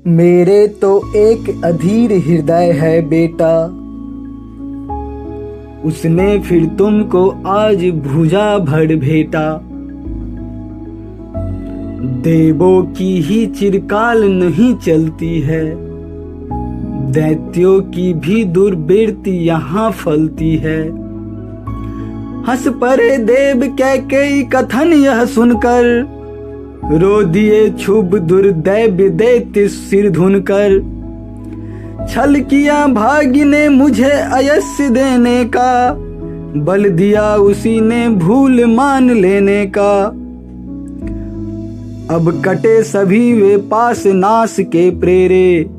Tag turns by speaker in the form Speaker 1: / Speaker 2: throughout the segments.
Speaker 1: मेरे तो एक अधीर हृदय है बेटा, उसने फिर तुमको आज भुजा भर भेटा। देवों की ही चिरकाल नहीं चलती है, दैत्यों की भी दुर्वृत्ति यहाँ फलती है। हंस पड़े देव कैकेयी कथन यह सुनकर, रो दिए क्षुभ दुर्दैव्य दैत्य सिर धुनकर। छल किया भाग्य ने मुझे अयस्य देने का, बल दिया उसी ने भूल मान लेने का। अब कटे सभी वे पास नाश के प्रेरे,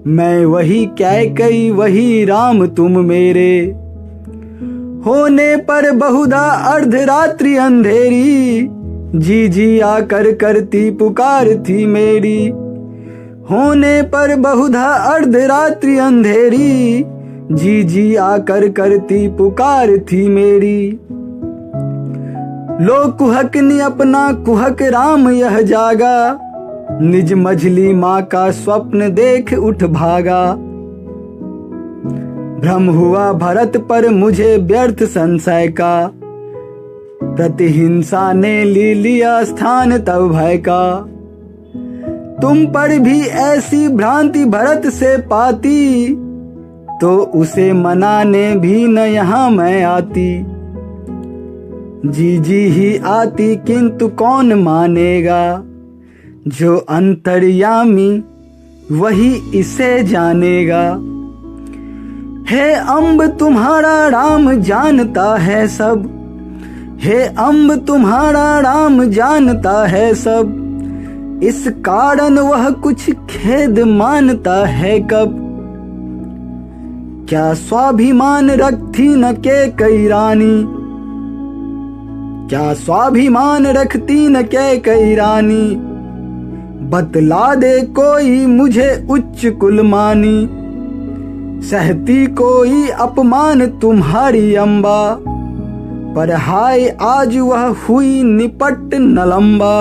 Speaker 1: मैं वही कैकेयी वही राम तुम मेरे। होने पर बहुधा अर्धरात्रि अंधेरी, जी जी आकर करती पुकार थी मेरी। होने पर बहुधा अर्धरात्रि अंधेरी, जी जी आकर करती पुकार थी मेरी। लो कुहक ने अपना कुहक राम यह जागा, निज मझली माँ का स्वप्न देख उठ भागा। भ्रम हुआ भरत पर मुझे व्यर्थ संशय का, प्रतिहिंसा ने ले लिया स्थान तब भय का। तुम पर भी ऐसी भ्रांति भरत से पाती, तो उसे मनाने भी न यहाँ मैं आती। जी जी ही आती किंतु कौन मानेगा, जो अंतर्यामी वही इसे जानेगा। हे अम्ब तुम्हारा राम जानता है सब, हे अम्ब तुम्हारा राम जानता है सब। इस कारण वह कुछ खेद मानता है कब। क्या स्वाभिमान रखती न कैकेयी रानी, क्या स्वाभिमान रखती न कैकेयी रानी। बतला दे कोई मुझे उच्च कुलमानी, सहती कोई अपमान तुम्हारी अम्बा। पर हाय आज वह हुई निपट न लंबा।